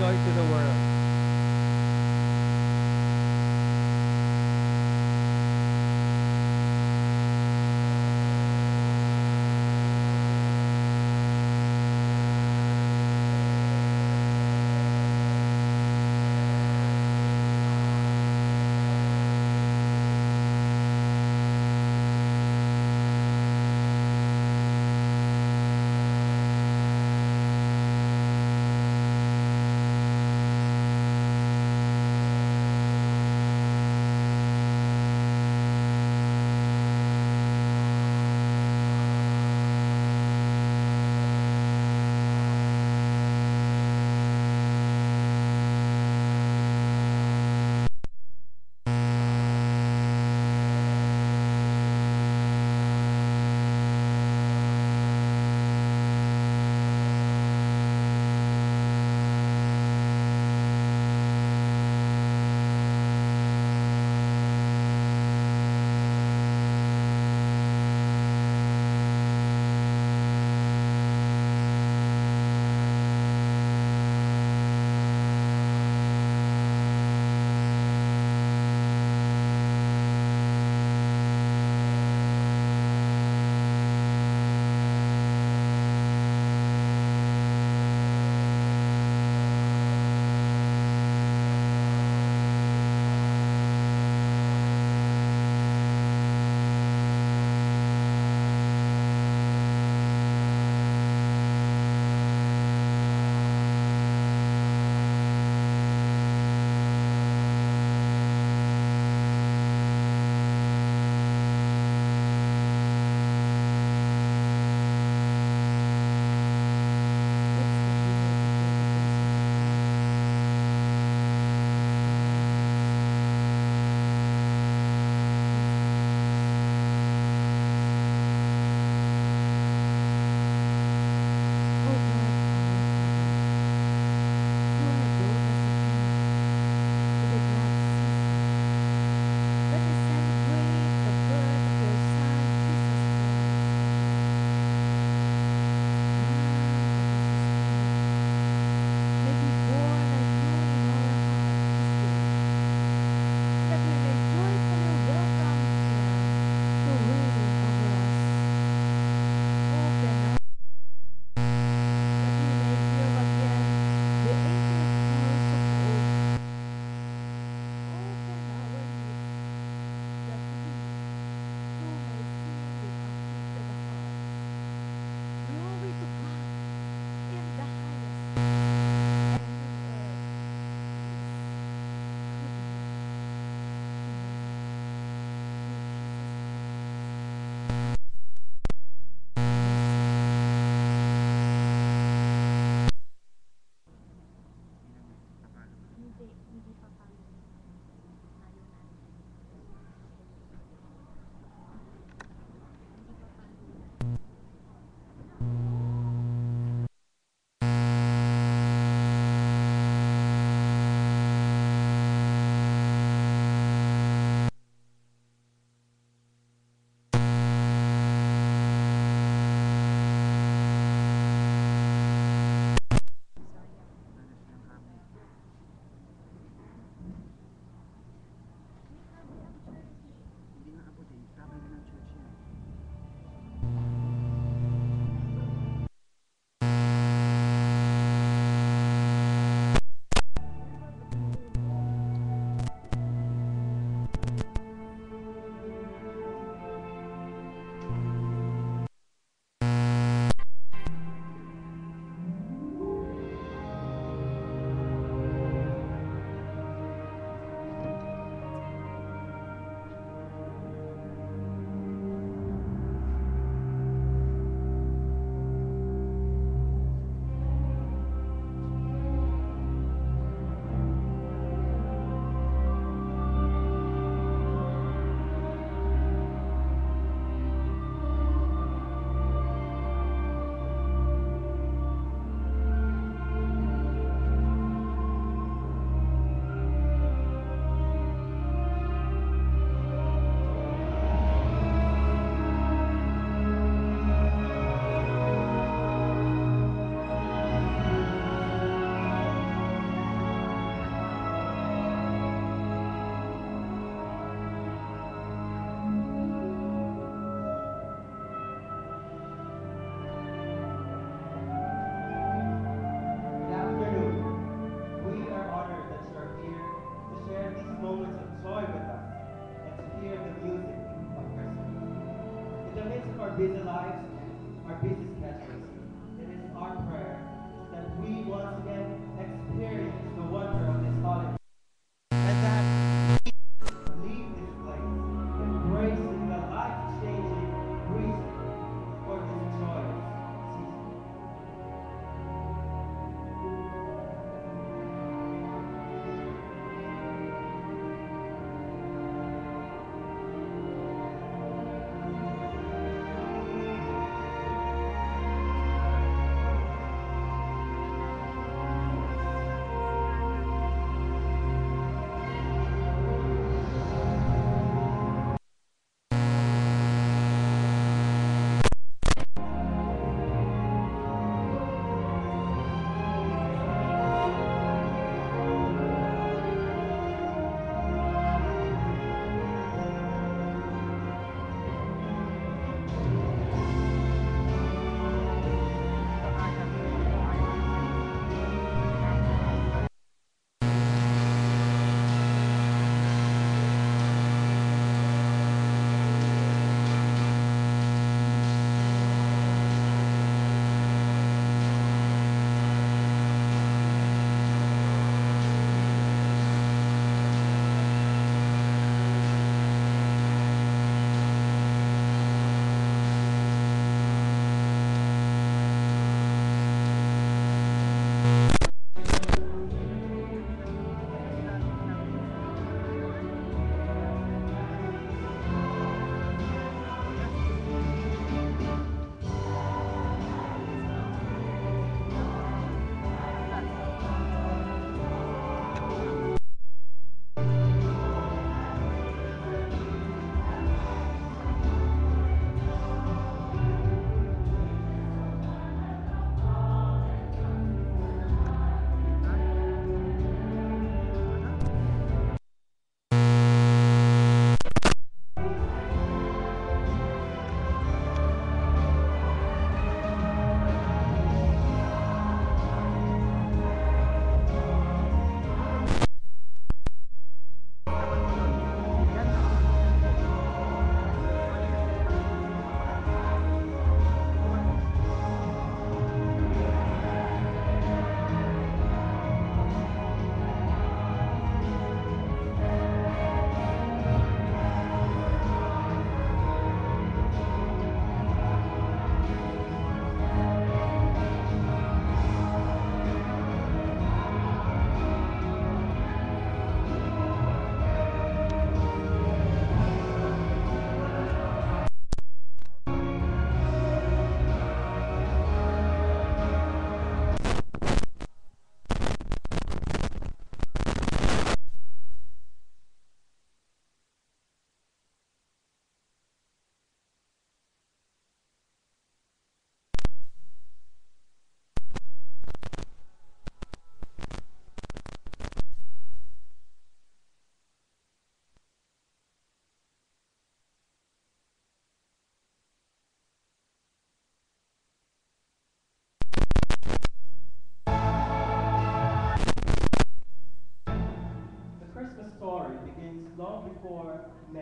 joy to the world.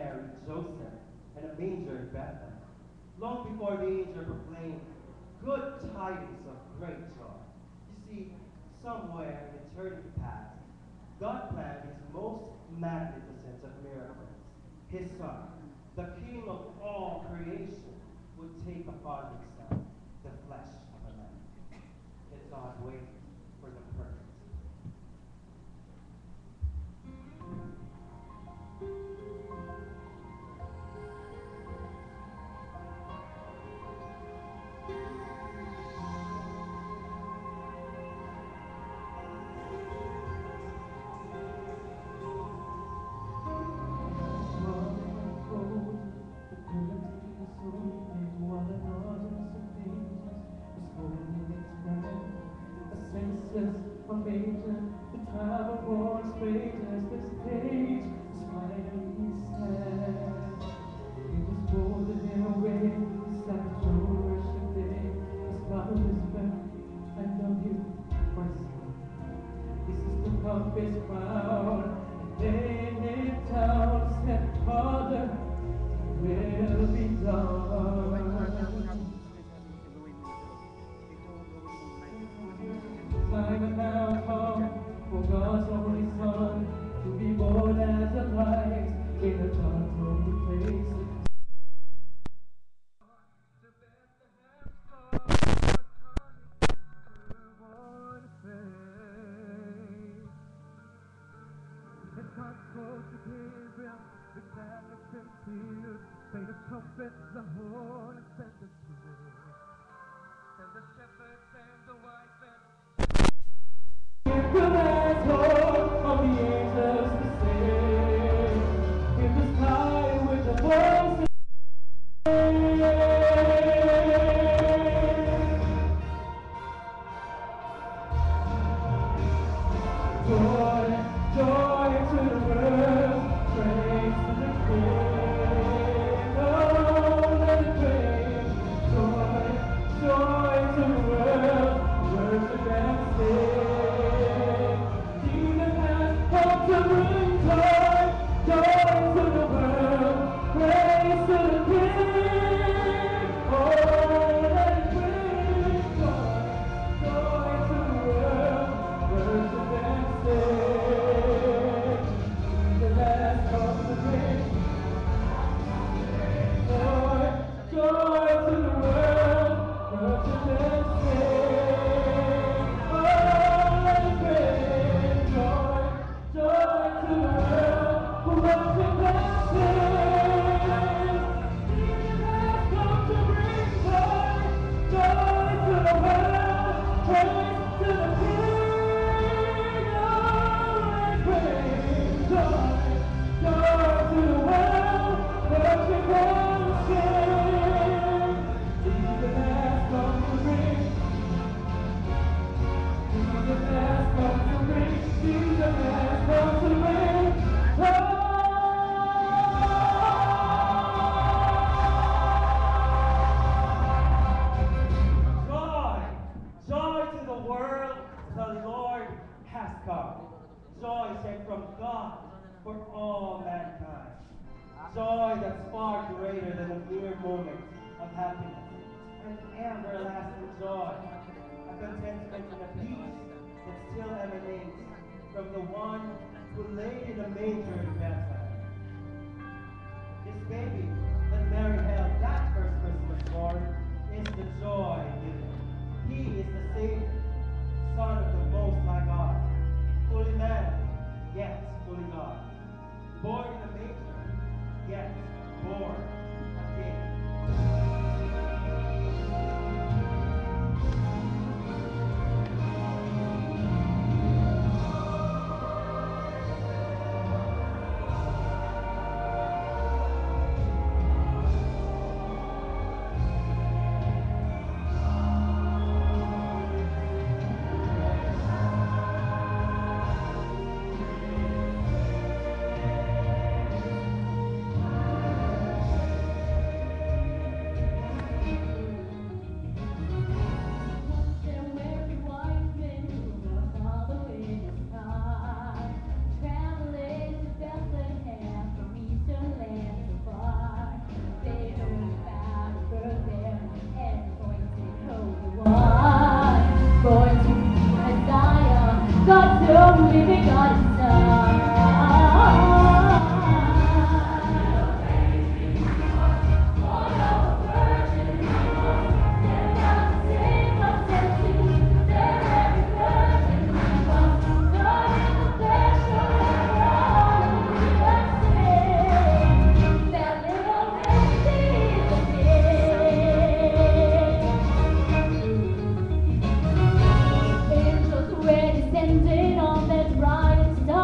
Mary, Joseph, and a manger in Bethlehem, long before the angel proclaimed good tidings of great joy. You see, somewhere in eternity past, God planned his most magnificent of miracles. His Son, the King of all creation, would take upon himself the flesh of a man. And God waited for the perfect. The travel born strangers, this page is finally sad. It was folded in a way, it's like a worship day. It's God who whispered, I love you, my son. This is the compass crown, and then it down, said, Father, will be done. Time has now come for God's only Son to be born as a light in a dark, lonely place. To Bethlehem's star was coming to born faith. And God spoke to Gabriel with alex and tears, played the trumpet, the horn, and sent the spirit. And the shepherds and the wise men the last hope of the angels to sing in the sky with the voice of joy, joy to the world, praise to the King. Oh, let it praise. Joy, joy to the world, worship and sing. To bring joy, joy to the world, praise to the King. Oh, let it bring joy, joy to the world, worship and sing. The last comes to bring joy, joy to the world, worship and sing. Oh, let it bring joy. Joy to the world, who worship and sing. Jesus has come to bring joy, joy to the world, praise to the King. Oh, and praise joy, joy to the world, worship and sing. Jesus has come to bring. Jesus has come to bring. Jesus has come to bring joy. Joy! Joy to the world, the Lord has come. Joy sent from God for all mankind. Joy that's far greater than a mere moment of happiness. An everlasting joy. A contentment and a peace that still emanates from the one who laid in a manger in Bethlehem. This baby that Mary held that first Christmas morn is the joy giver. He is the Savior, Son of the Most High God, fully man, yet fully God. Born in a manger, yet born a king. living God inside. Angels were descending on that bright star.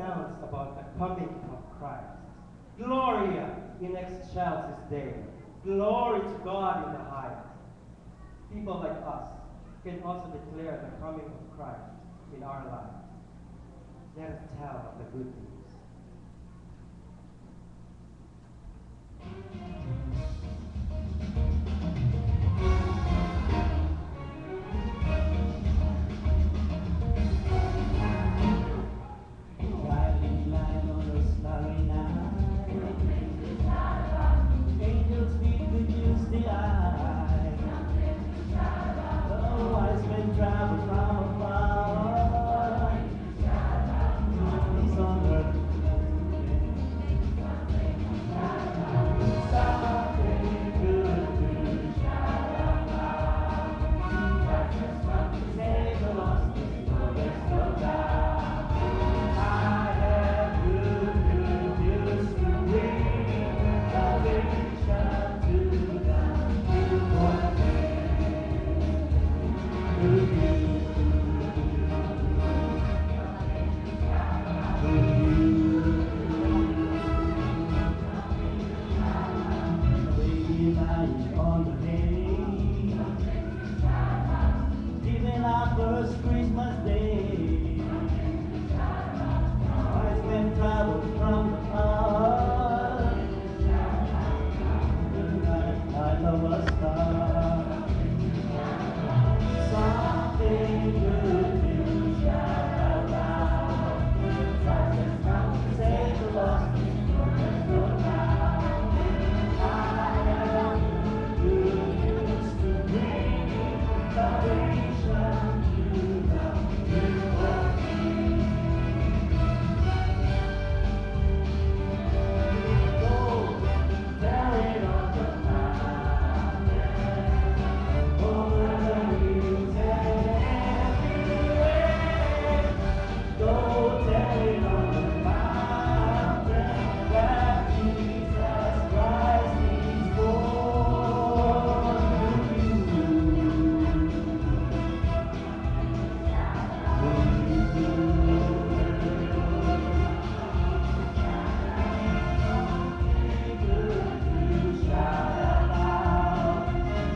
announced about the coming of Christ. Gloria in excelsis Deo. Glory to God in the highest. People like us can also declare the coming of Christ in our lives. Let us tell of the good news. Guiding light on a starry night, angels speak good news delight. The wise men travel from afar, peace on earth. Something good to save the lost, there's no doubt. I have good news to bring, salvation to the newborn King. Good news, good news. A baby lying on the hay, giving our first Christmas day. Wise men traveled from the far, light of a star. Something good news save the lost, there's no doubt. I have good news to bring, salvation to the newborn King. Go tell it on the mountain, over the hills and everywhere. Go tell it on the mountain that Jesus Christ is born to you. Shout out loud,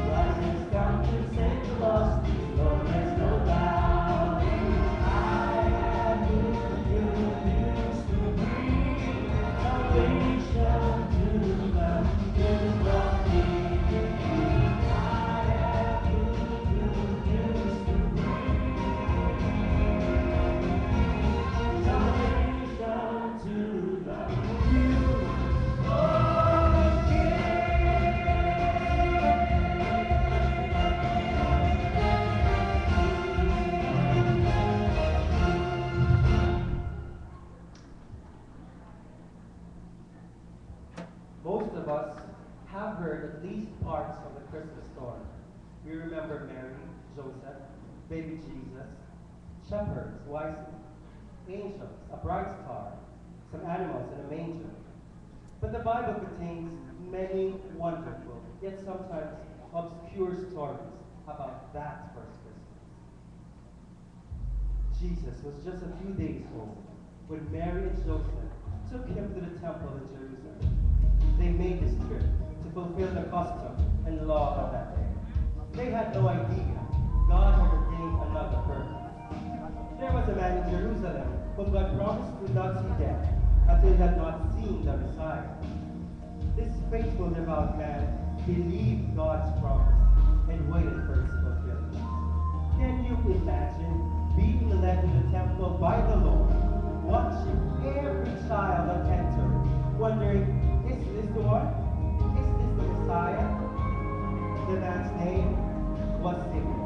Christ has come to save the lost, Lord, there's no doubt. I have good news to bring, salvation to the newborn King. I have good news to bring, salvation to the newborn King. Most of us have heard at least parts of the Christmas story. We remember Mary, Joseph, baby Jesus, shepherds, wise angels, a bright star, some animals in a manger. But the Bible contains many wonderful, yet sometimes obscure stories about that first Christmas. Jesus was just a few days old when Mary and Joseph took him to the temple in Jerusalem. They made this trip to fulfill the custom and law of that day. They had no idea God had ordained another purpose. There was a man in Jerusalem whom God promised would not see death until he had not seen the Messiah. This faithful devout man believed God's promise and waited for its fulfillment. Can you imagine being led to the temple by the Lord, watching every child that entered, wondering, is this the one? Is this the Messiah? The man's name was Simeon.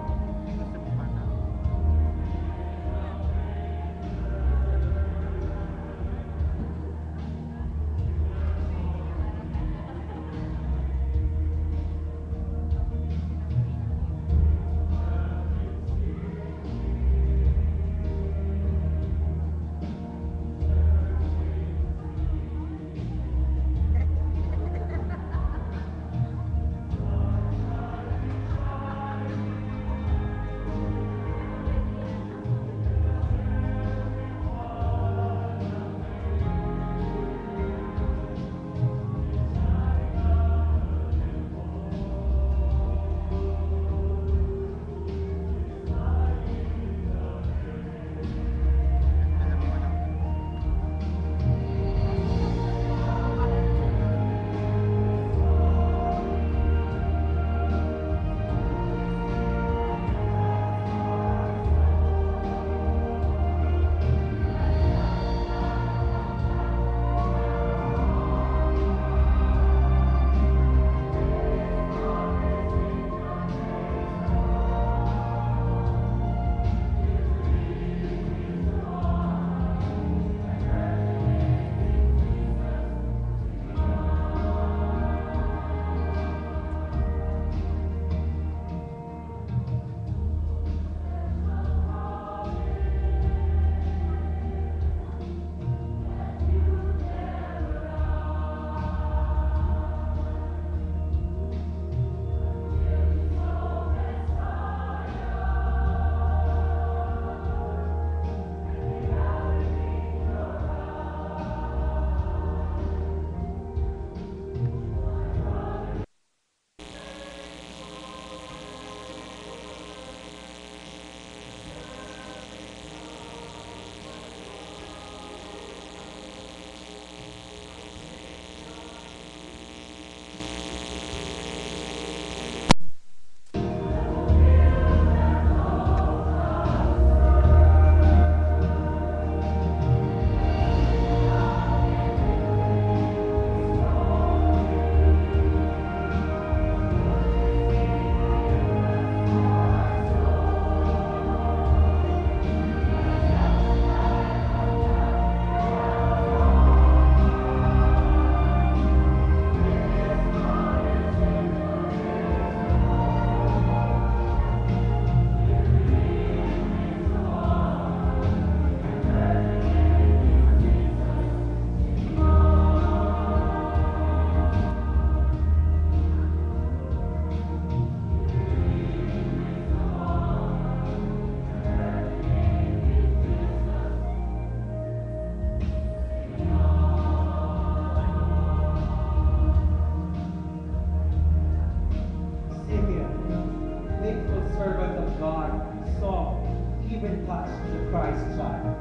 even touched the Christ child,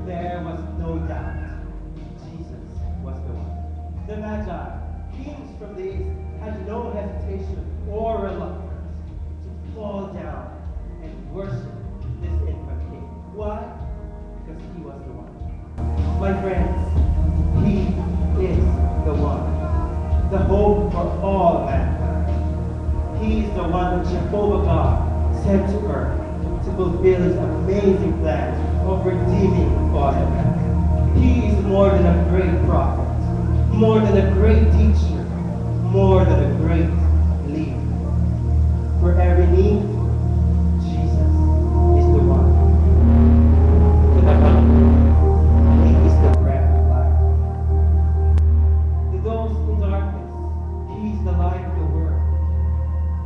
there was no doubt Jesus was the one. The Magi, kings from the east, had no hesitation or reluctance to fall down and worship this infant king. Why? Because he was the one. My friends, he is the one, the hope for all mankind. He is the one that Jehovah God sent to earth to fulfill his amazing plan of redeeming fallen man. He is more than a great prophet, more than a great teacher, more than a great leader. For every need, Jesus is the one. To the hungry, he is the bread of life. To those in darkness, he is the light of the world.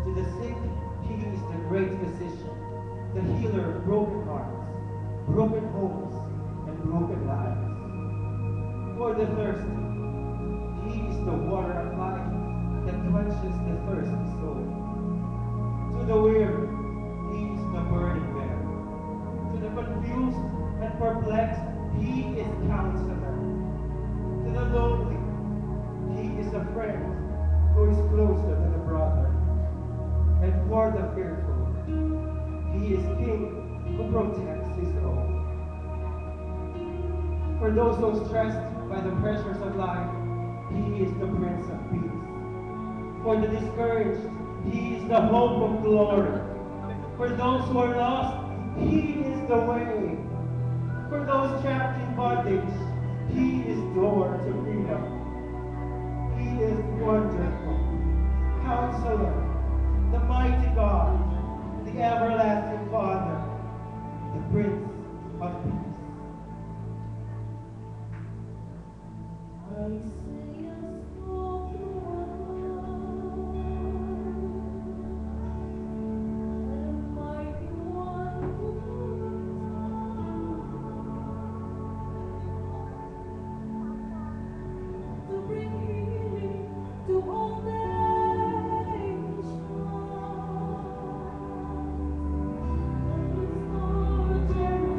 To the sick, he is the great physician, the healer of broken hearts, broken homes, and broken lives. For the thirsty, he is the water of life that quenches the thirsty soul. To the weary, he is the burden bearer. To the confused and perplexed, he is counselor. To the lonely, he is a friend who is closer than a brother. And for the fearful, he is king who protects his own. For those who are stressed by the pressures of life, he is the Prince of Peace. For the discouraged, he is the hope of glory. For those who are lost, he is the way. For those trapped in bondage, he is door to freedom. He is wonderful, Counselor, the mighty God, the everlasting Father, the Prince of Peace. I say a small and mighty one to bring healing to all nations, restore Jerusalem.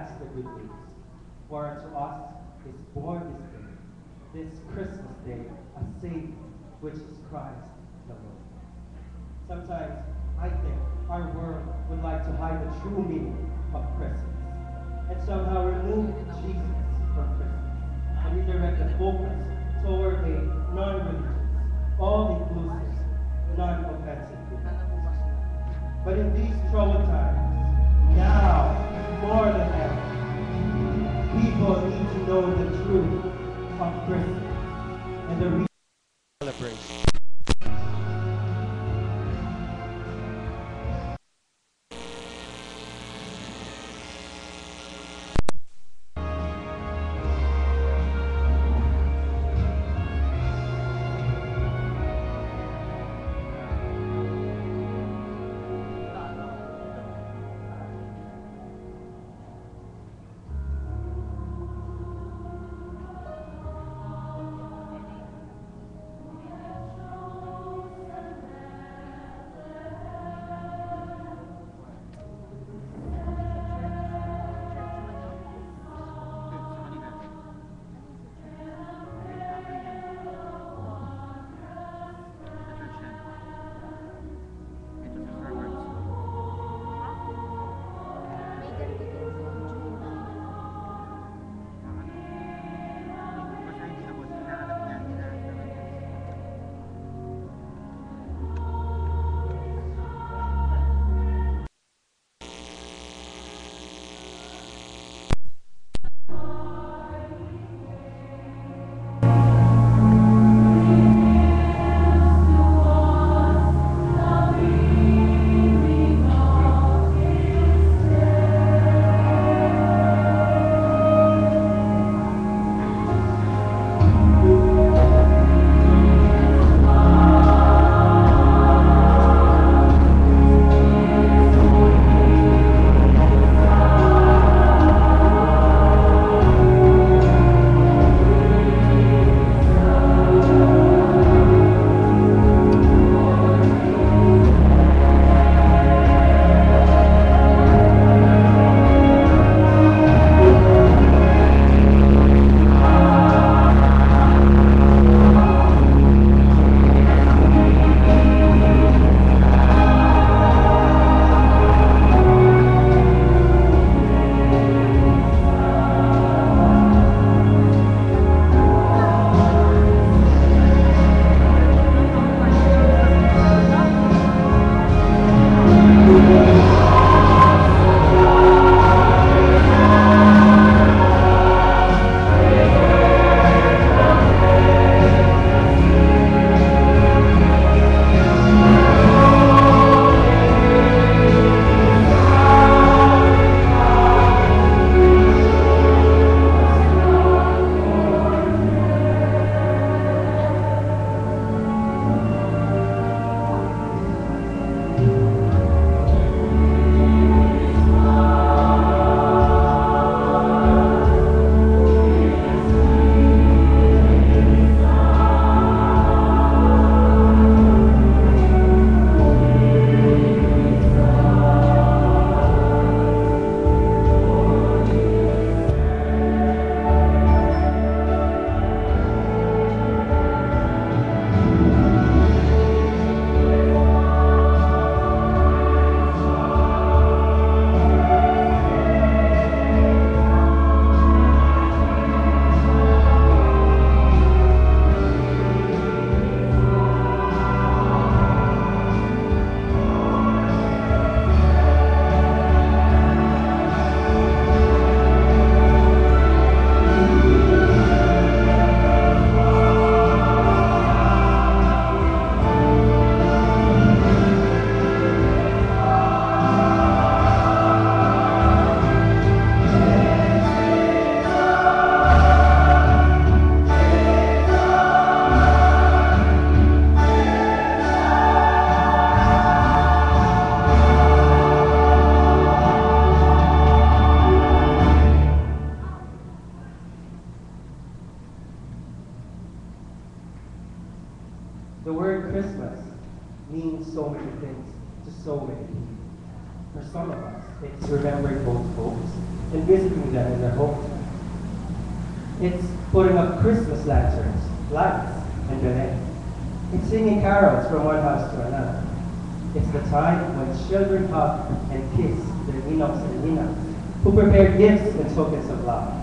that's the good news. For unto us is born this Christmas day, a Savior, which is Christ the Lord. Sometimes I think our world would like to hide the true meaning of Christmas and somehow remove Jesus from Christmas and redirect the focus toward a non-religious, all-inclusive, non-offensive Christmas. But in these troubled times, now more than ever, people need to know the truth of Christmas and the real celebration. The word Christmas means so many things to so many people. For some of us, It's remembering old folks and visiting them in their homes. It's putting up Christmas lanterns, lights, and beret. It's singing carols from one house to another. It's the time when children hug and kiss their ninoks and ninas, who prepare gifts and tokens of love.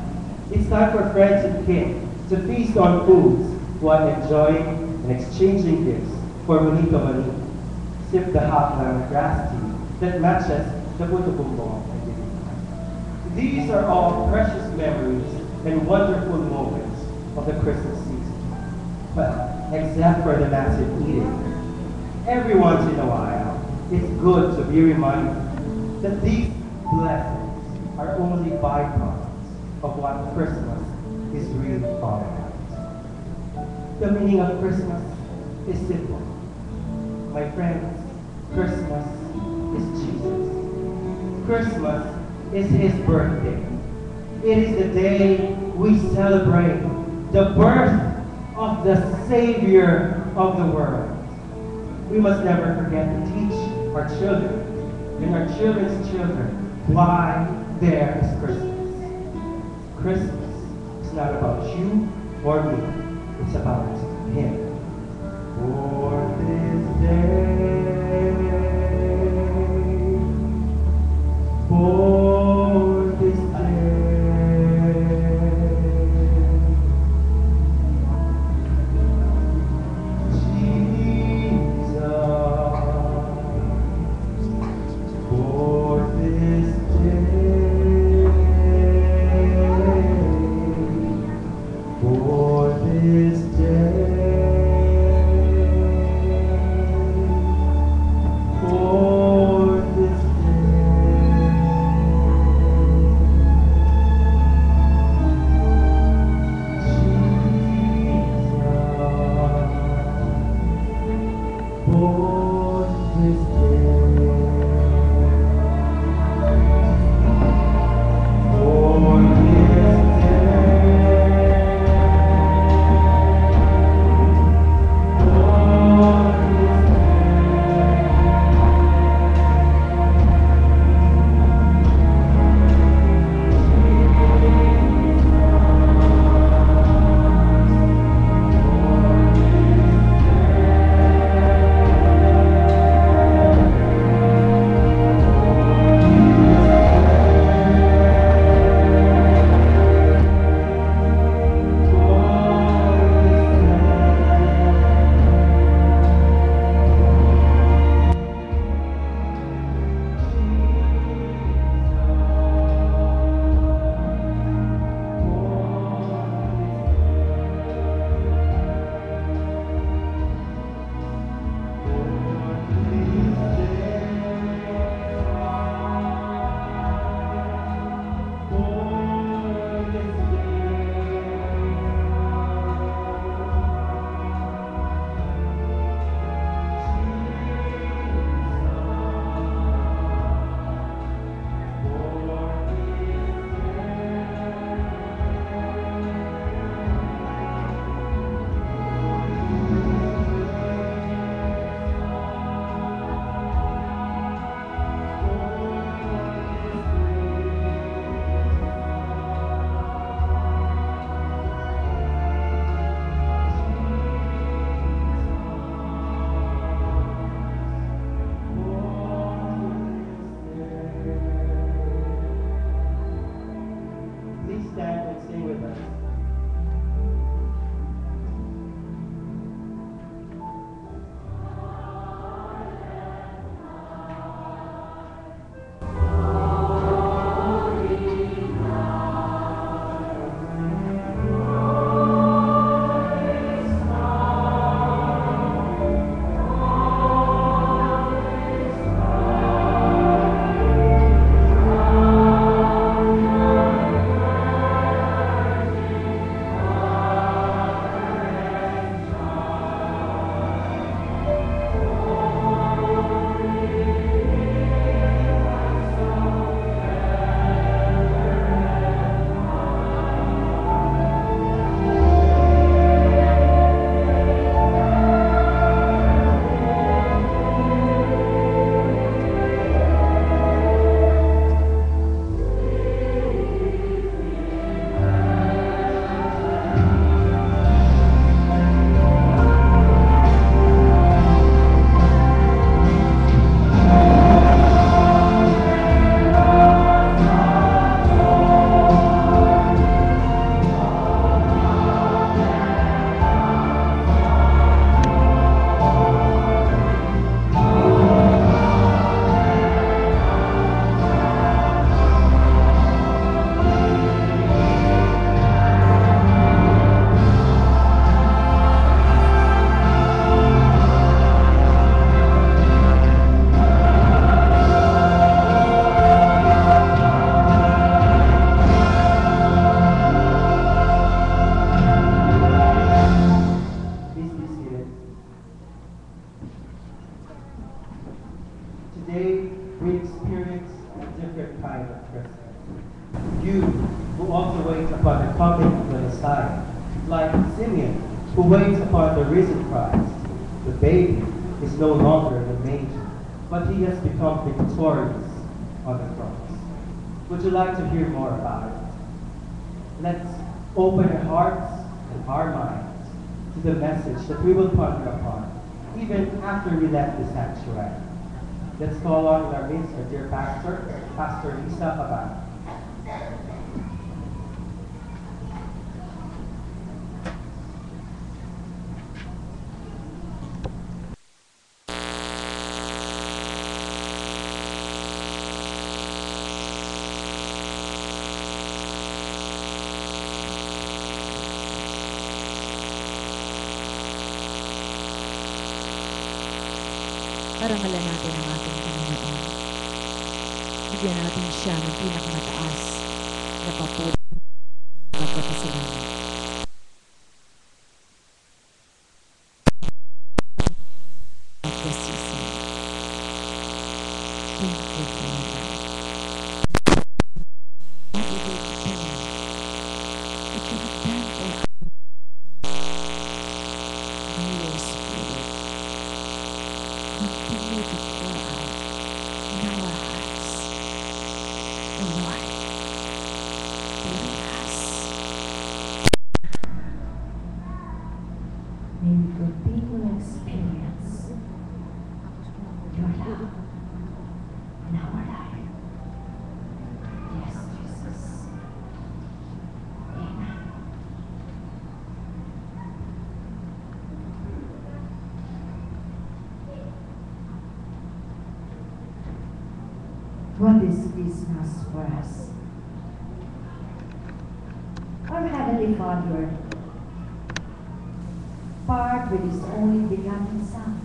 It's time for friends and kin to feast on foods while enjoying and exchanging gifts for Bonito Bonito. Sip the hot lemongrass tea that matches the Puto Bumbong and Bibingka. These are all precious memories and wonderful moments of the Christmas season. But except for the massive eating, every once in a while, it's good to be reminded that these blessings are only byproducts of what Christmas is really all about. The meaning of Christmas is simple. My friends, Christmas is Jesus. Christmas is his birthday. It is the day we celebrate the birth of the Savior of the world. We must never forget to teach our children and our children's children why there is Christmas. Christmas is not about you or me. It's about him. For this day, for this Simeon, who waits upon the risen Christ. The baby is no longer in the manger, but he has become victorious on the cross. Would you like to hear more about it? Let's open our hearts and our minds to the message that we will ponder upon, even after we left the sanctuary. Let's call on in our midst our dear pastor, Pastor Lisa Abad. Parangalan natin ang ating Panginoon. Bigyan natin siya ng pinakamataas na papuri at pagpapasalamat. At the season. Thank you, Father. What we will declare that you have done for us. May your Spirit continue to pour out in our hearts. O Lord, fill us. May we continue to experience your love in our life. Yes, Jesus. Amen. What is Christmas for us? Our Heavenly Father part with His only begotten Son.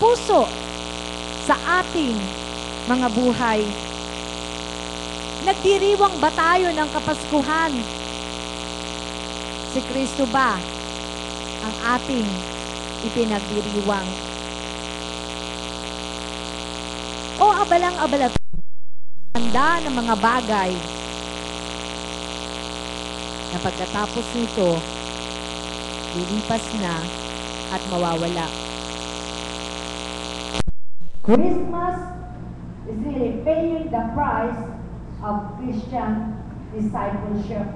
puso sa ating mga buhay. Nagdiriwang ba tayo ng Kapaskuhan? Si Kristo ba ang ating ipinagdiriwang? O abalang-abala handa ng mga bagay na pagkatapos nito, lilipas na at mawawala. Christmas is really paying the price of Christian discipleship.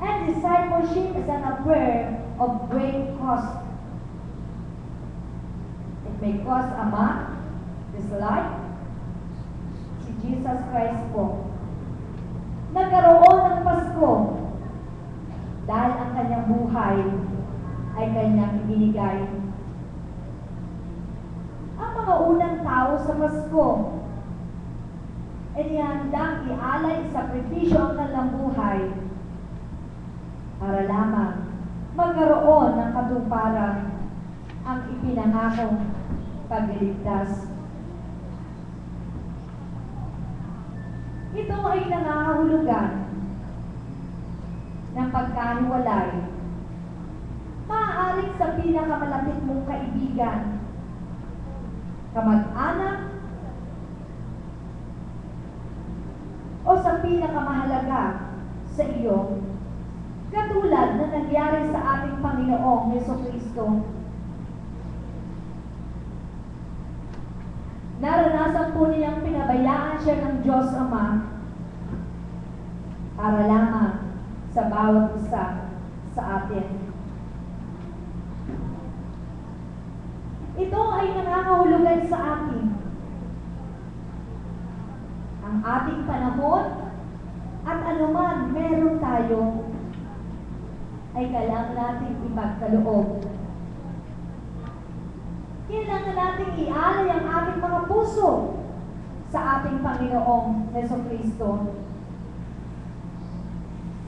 And discipleship is an affair of great cost. It may cost a man his life. Si Jesus Christ po, nagkaroon ng Pasko dahil ang kanyang buhay ay kanyang ibinigay. Ang mga unang tao sa Pasko ay nihandang ialay sakripisyo ang kanilang buhay para lamang magkaroon ng katuparan ang ipinangakong pagliligtas. Ito ay nangangahulugan ng pagkahiwalay. Maaaring sa pinakamalapit mong kaibigan, kamag-anak, o sa pinakamahalaga sa iyo, katulad na nangyari sa ating Panginoong Jesucristo. Naranasan po niyang pinabayaan siya ng Diyos Ama para lamang sa bawat isa sa atin. Ito ay nangangahulugan sa atin. Ang ating panahon at anuman meron tayo ay kailangan natin ipagkaloob. Kailangan natin ialay ang ating mga puso sa ating Panginoong Jesucristo.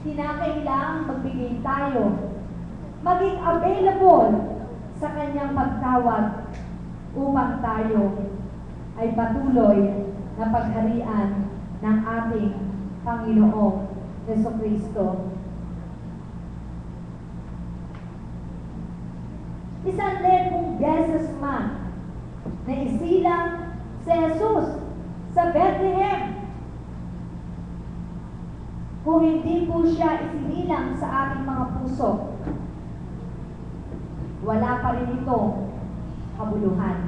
Kinakailangan magbigay tayo, maging available sa kanyang pagtawag upang tayo ay patuloy na pagharian ng ating Panginoong Jesucristo. Isang lepong beses man na isilang si Jesus sa Bethlehem. Kung hindi po siya isinilang sa ating mga puso, wala pa rin ito kabuluhan.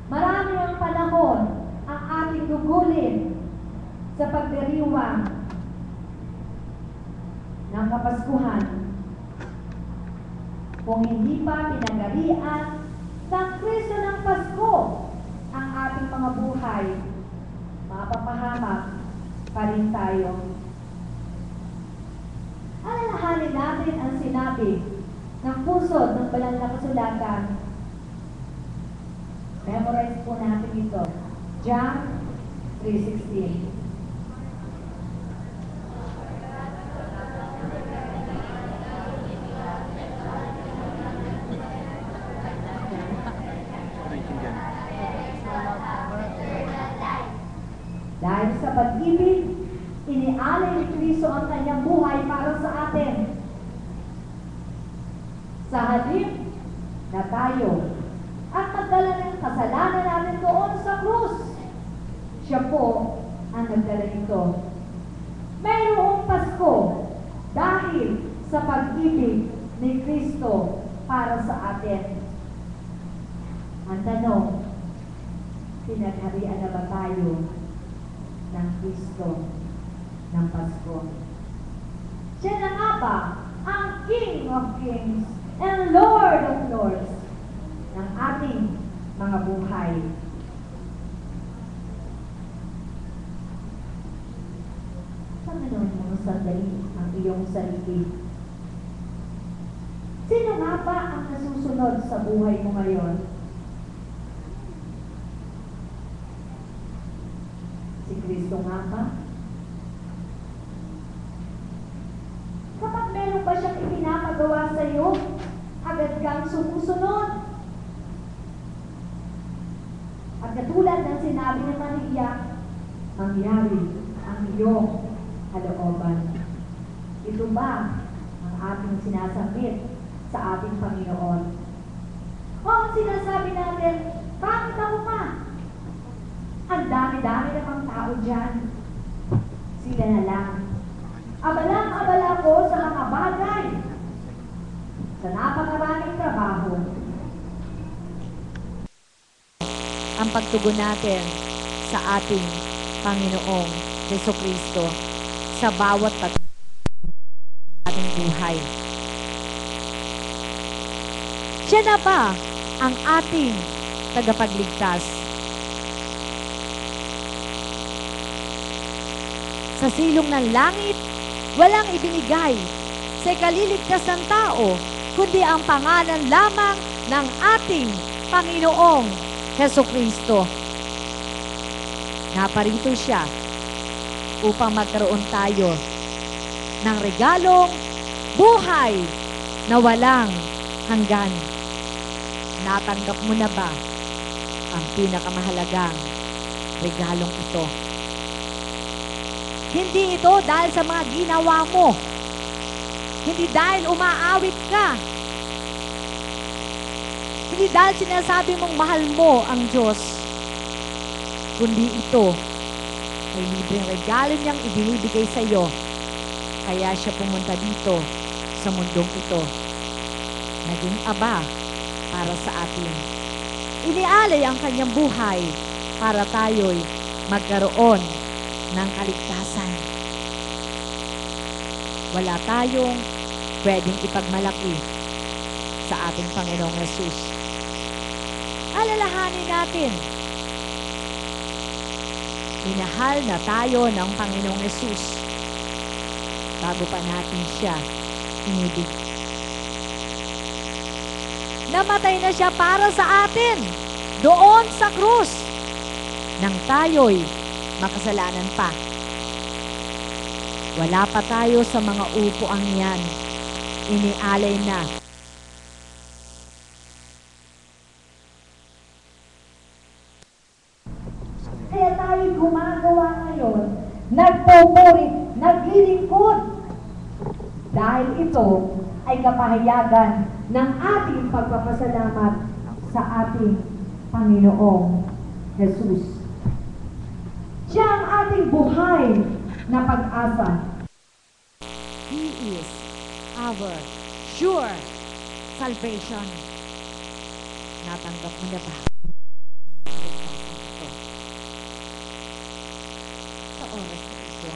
Marami ang panahon ang ating gugulin sa pagdiriwang ng Kapaskuhan. Kung hindi pa pinagarian ng Kristo ng Pasko ang ating mga buhay, mapapahamak pa rin tayo. Alalahanin natin ang sinabi ng pusod ng banal na kasulatan. Memorize po natin ito. John 3:16. Dahil sa pag-ibig, inialay ni Kristo ang kanyang buhay para sa atin. Sa halip na tayo at magdala ng kasalanan natin doon sa krus, siya po ang nagdala nito. Mayroong Pasko dahil sa pag-ibig ni Kristo para sa atin. Ang tanong, pinagharian na ba tayo ng Kristo ng Pasko? Siya na nga ba ang King of Kings and Lord of Lords ng ating mga buhay? Panginoon mo sandali ang iyong sarili. Sino nga ba ang nasusunod sa buhay mo ngayon? Si Kristo nga ba? Kapag meron ba siyang ipinapagawa sa iyo at agad kang sumusunod. At katulad ng sinabi ni Maria, mangyari ang iyong kalooban. Ito ba ang ating sinasambit sa ating Panginoon? O ang sinasabi natin, bakit ako pa? Ang dami-dami namang tao dyan. Sila na lang. Abalang-abala ko sa mga bagay. Sa napakaraming trabaho. Ang pagtugon natin sa ating Panginoong Jesucristo sa bawat ating buhay. Siya na ba ang ating tagapagligtas? Sa silong ng langit, walang ibinigay sa kaliligtas ng tao, kundi ang pangalan lamang ng ating Panginoong Jesucristo. Naparito siya upang magkaroon tayo ng regalong buhay na walang hanggan. Natanggap mo na ba ang pinakamahalagang regalong ito? Hindi ito dahil sa mga ginawa mo. Hindi dahil umaawit ka. Hindi dahil sinasabi mong mahal mo ang Diyos. Kundi ito ay libreng regalo niyang ibinibigay sa iyo. Kaya siya pumunta dito sa mundong ito. Naging aba para sa atin. Inialay ang kanyang buhay para tayo'y magkaroon ng kaligtasan. Wala tayong pwedeng ipagmalaki sa ating Panginoong Yesus. Alalahanin natin, minahal na tayo ng Panginoong Yesus bago pa natin siya inibig. Namatay na siya para sa atin doon sa krus nang tayo'y makasalanan pa. Wala pa tayo sa mga upuan yan. Inialay na. Kaya tayo gumagawa ngayon, nagpupuri, naglilingkod. Dahil ito ay kapahayagan ng ating pagpapasalamat sa ating Panginoong Jesus. Siya ang ating buhay na pag-asa. He is our sure salvation. Natanggap mo na ba? Ito. Sa oras na ito,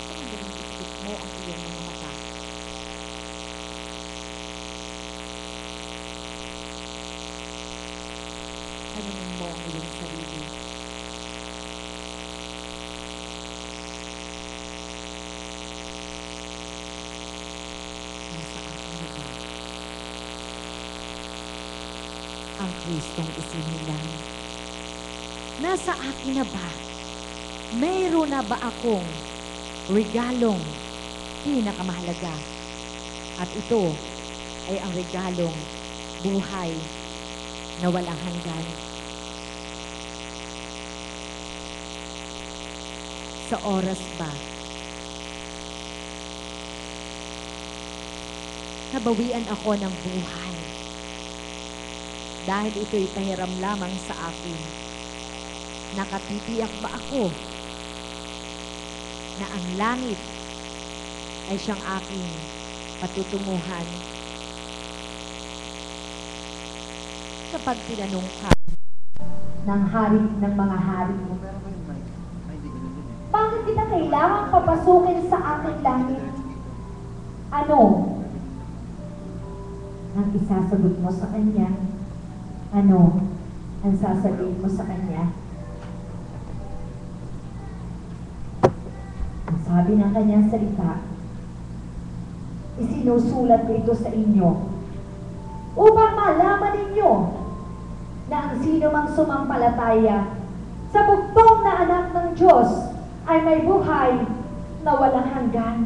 tanggalin isip mo ang iyong mga mata. Tanungin mo ang iyong sarili. Nasa akin na ba ang Kristong isinilang? Nasa akin na ba? Mayroon na ba akong regalong pinakamahalaga? At ito ay ang regalong buhay na walang hanggan. Sa oras ba nabawian ako ng buhay dahil ito'y pahiram lamang sa akin? Nakatitiyak ba ako na ang langit ay siyang aking patutunguhan? Kapag tinanong ka Ng hari ng mga hari. Bakit kita kailangang papasukin sa aking langit? Ano ang isasagot mo sa kanya? Ano ang sasabihin mo sa kanya? Ang sabi ng kanyang salita, isinusulat ko ito sa inyo upang malaman ninyo na ang sino mang sumampalataya sa bugtong na anak ng Diyos ay may buhay na walang hanggan.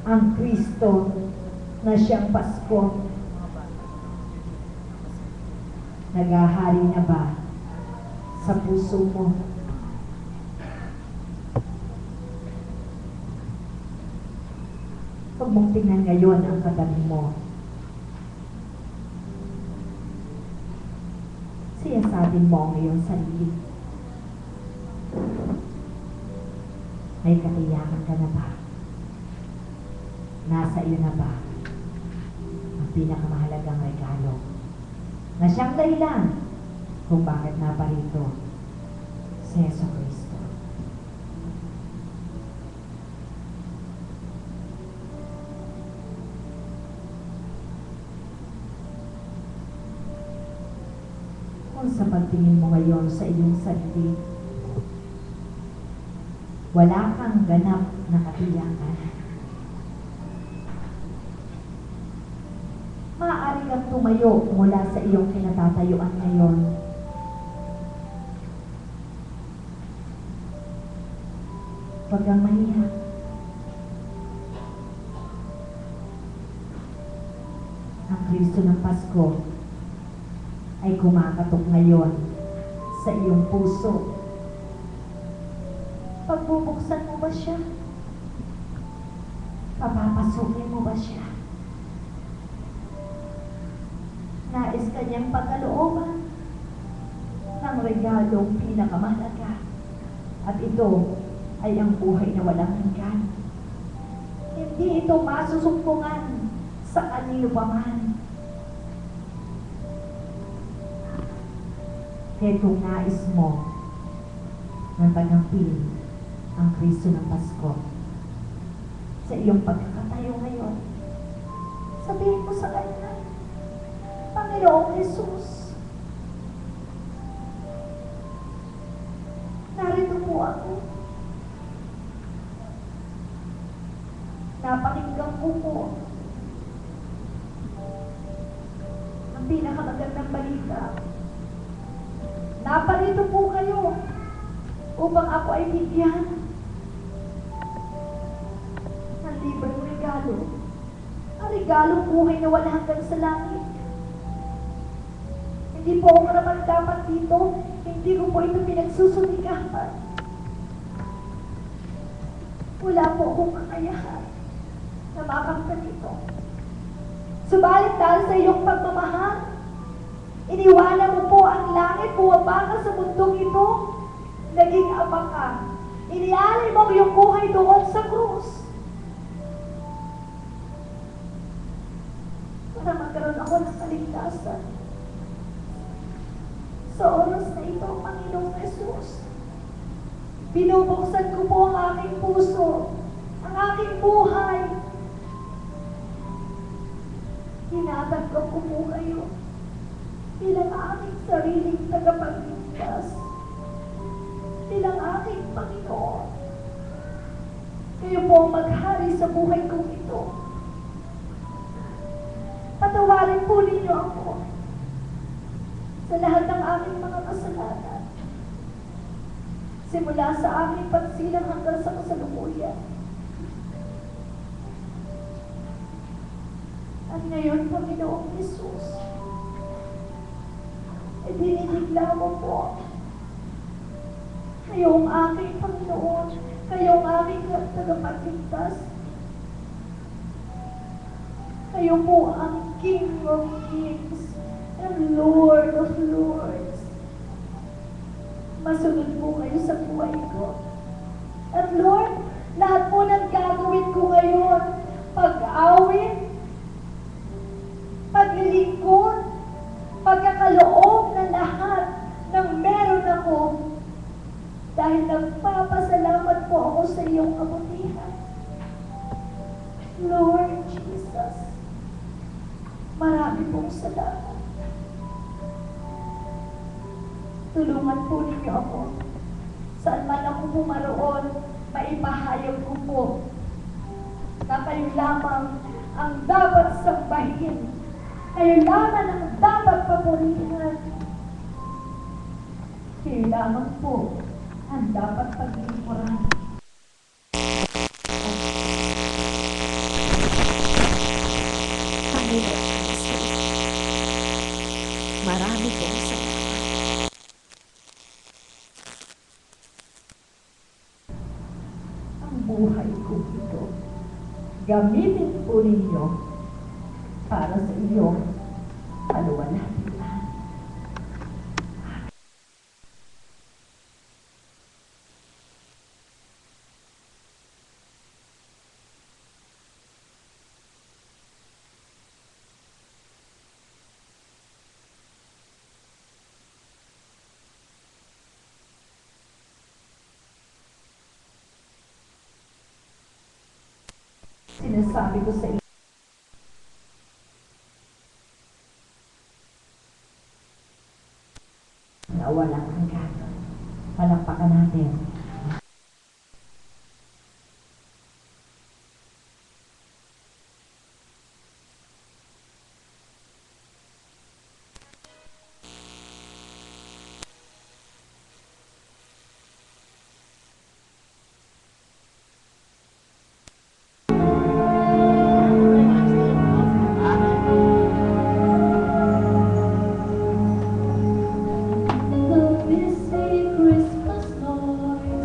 ang Kristo na siyang Pasko. Naghahari na ba sa puso mo? Huwag mong tingnan ngayon ang katabi mo. Siyasabin mo ang iyong sarili. May katiyakan ka na ba? Nasa iyo na ba ang pinakamahalagang regalo na siyang dahilan kung bakit naparito si Yesu Cristo? Kung sa pagtingin mo ngayon sa iyong sarili, wala kang ganap na katiyakan, maaari kang tumayo mula sa iyong kinatatayuan ngayon. Huwag kang mahiya. Ang Kristo ng Pasko ay kumakatok ngayon sa iyong puso. Pagbubuksan mo ba siya? Papapasukin mo ba siya? Nais kanyang pagkalooban ng regalong pinakamahalaga. At ito ay ang buhay na walang hanggan. Hindi ito masusumpungan sa kanino pa man. Kaya kung nais mo ng taganggapin ang Kristo ng Pasko sa iyong pagkakatayo ngayon, sabihin mo sa Kanya, Panginoong Jesus, narito po ako. Napakinggan ko po ang pinakamagandang balita. Naparito po kayo upang ako ay bigyan ng libreng regalo. Ang regalong buhay na wala hanggang sa langit. Hindi po ako karapat-dapat dito. Hindi ko po ito pinagsusumikapan. Wala po akong kakayahan na makamtan ito. Subalit dahil sa iyong pagmamahal, iniwanan mo po ang langit, bumaba ka sa mundong ito, naging ama ka. Inialay mo ang iyong buhay doon sa krus. Para magkaroon ako ng kaligtasan. Sa oras na ito, Panginoong Jesus, binubuksan ko po ang aking puso, ang aking buhay. Tinatanggap ko po kayo bilang aking sariling tagapagligtas, bilang aking Panginoon. Kayo po ang maghari sa buhay kong ito. Patawarin po ninyo ako sa lahat ng aking mga kasalanan, simula sa aking pagsilang hanggang sa kasalukuyan. At ngayon, Panginoong Jesus, idinigla mo po. Kayo ang aking Panginoon, kayo ang aking tagapagligtas. Kayo po ang King of Kings and Lord of Lords. Masunod po kayo sa buhay ko. At Lord, lahat po ng gagawin ko ngayon, pag-awit, paglilingkod, pagkakaloob ng lahat ng meron ako, dahil nagpapasalamat po ako sa iyong kabutihan. Lord Jesus, marami pong salamat. Tulungan po ninyo ako. Saan man ako pumaroon, maipahayag ko po na kayo lamang ang dapat sambahin. Kayo lamang ang dapat papurihan. Kayo lamang po ang dapat paglingkuran. buhay ko ito. Gamitin po ninyo para sa inyong kaluwalhatian. Sinasabi ko sa inyo, na walang hanggan. Palakpakan natin. The busy Christmas noise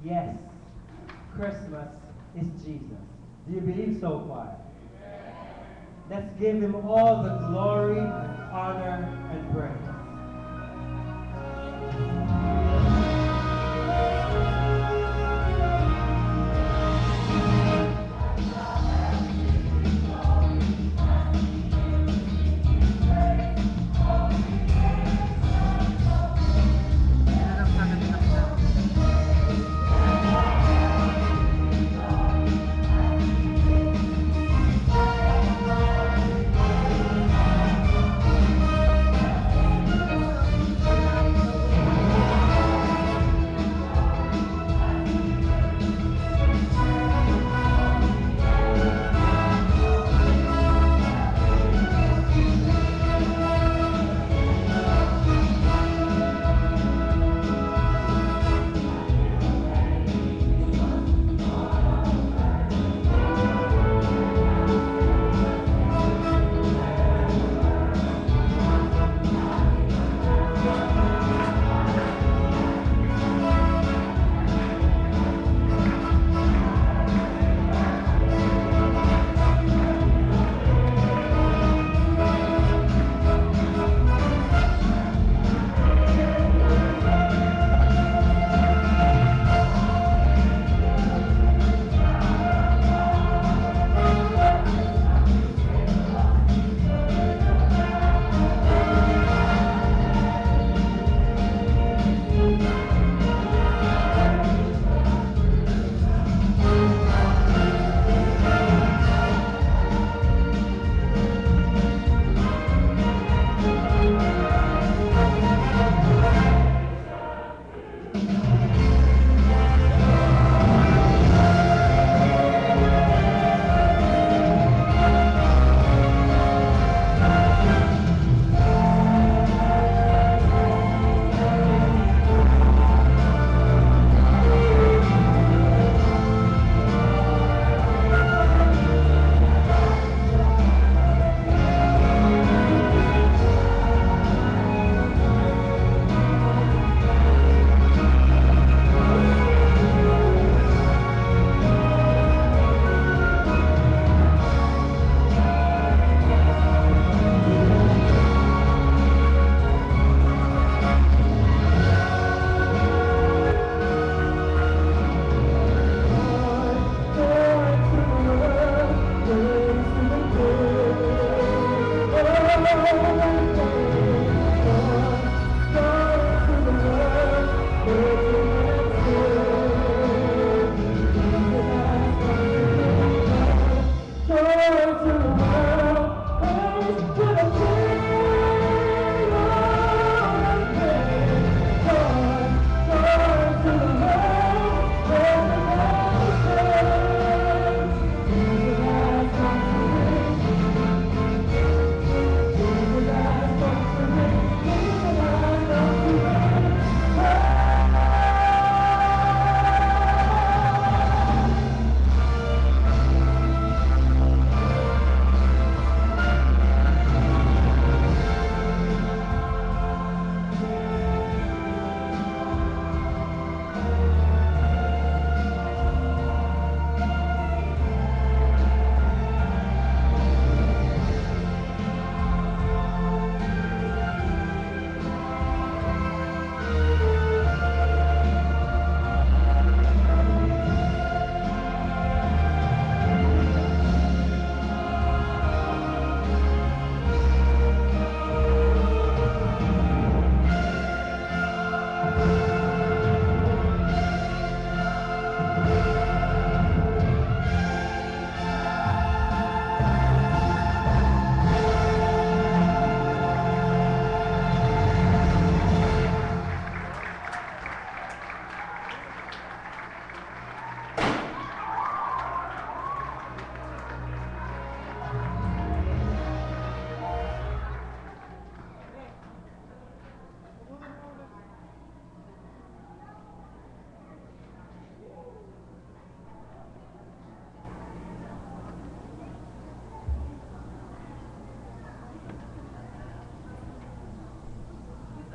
Yes, Christmas is Jesus. Do you believe so, choir? Let's give him all the glory, honor, and praise.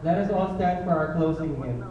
Let us all stand for our closing hymn.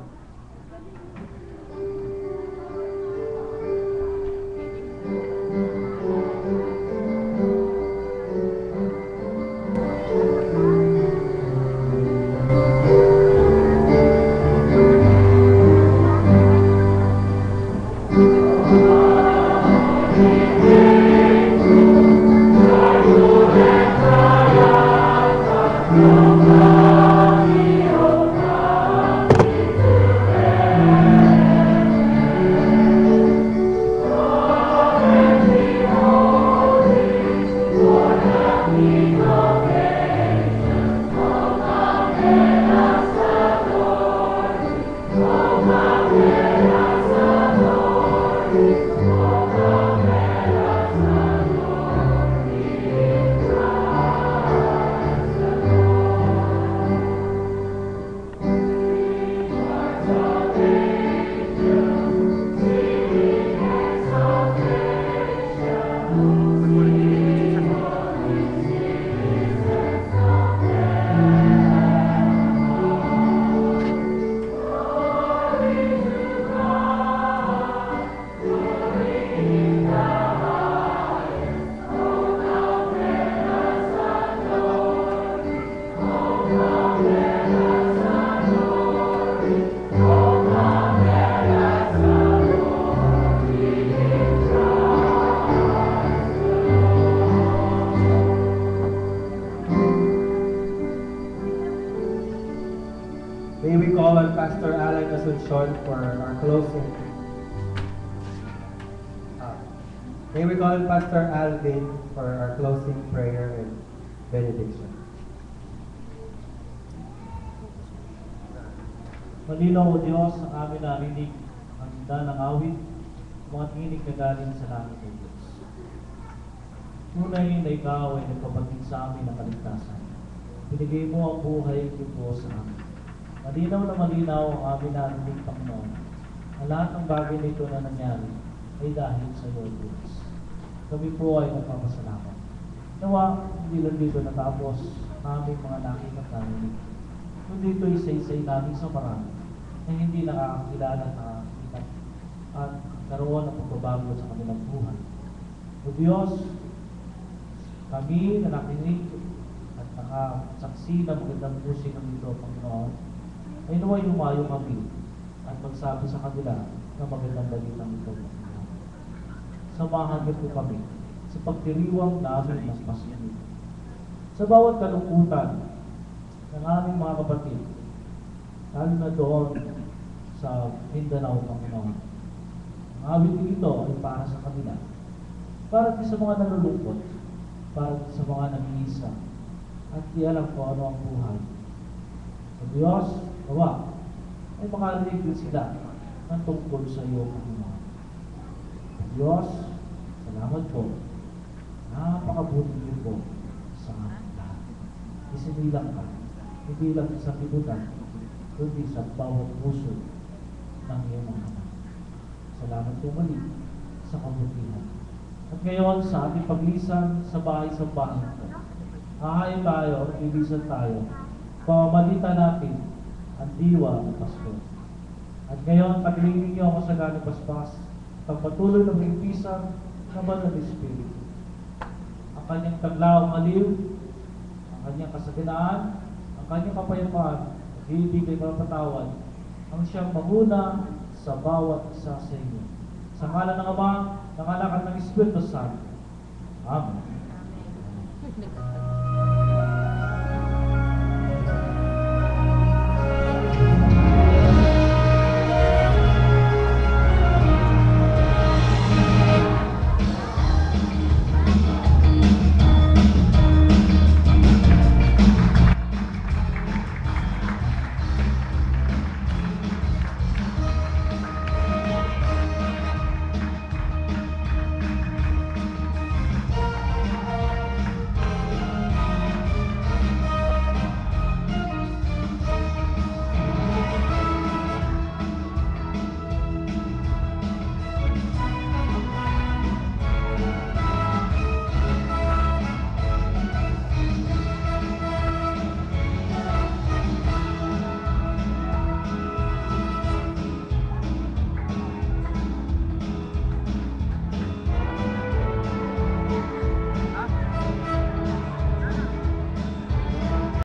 benediction for our closing. May we call Pastor Alvin for our closing prayer and benediction. Malinaw o Diyos ang amin narinig ang handa ng awit, mga tinig na galing sa langit o Diyos. Tunay na ikaw ay nagpapatid sa amin ng kaligtasan. Binigay mo ang buhay niyo po sa amin. Malinaw na malinaw ang amin narinig, Panginoon. Ang lahat ng bagay na ito na nangyari ay dahil sa iyo, Diyos. Kami po ay nagpapasalamat. Nawa, hindi lang dito natapos ang aming mga nakita at narinig. Kundi ito isa-isay namin sa marami na hindi nakakakilala at nakakakita at karoon ng pagbabago sa kanilang buhay. O Diyos, kami na nakinig at nakasaksi ng magandang musik ng ito, Panginoon, ay naway humayo kami at magsabi sa kanila na magandang balitang ito, Panginoon. Samahan niyo po kami sa pagdiriwang namin ng Pasko. Sa bawat kalungkutan ng aming mga kapatid, lalo na doon sa Mindanao, Panginoon, ang awit ito ay para sa kanila, para din sa mga nalulungkot, para din sa mga nag-iisa, at di alam kung ano ang buhay. Sa Diyos, gawa, ay makarinig din sila ng tungkol sa iyo, Panginoon. Diyos, salamat po. Napakabuti niyo po sa amin lahat. Isinilang ka, hindi lang sa pibutan, kundi sa bawat puso ng iyong mga anak. Salamat po muli sa kabutihan. At ngayon, sa ating paglisan sa bahay-sambahan ito, hahayin tayo at lilisan tayo, pamamalitan natin ang diwa ng Pasko. At ngayon, paglingin niyo ako sa ganang paspas, pagpatuloy ng higpisan ng Banal na Espiritu. Ang kanyang taglaong aliw, ang kanyang kasaganaan, ang kanyang kapayapaan, at ibigay mapatawad, ang siyang manguna sa bawat isa sa inyo. Sa ngalan ng Ama, ng Anak at ng Espiritu Santo. Amen.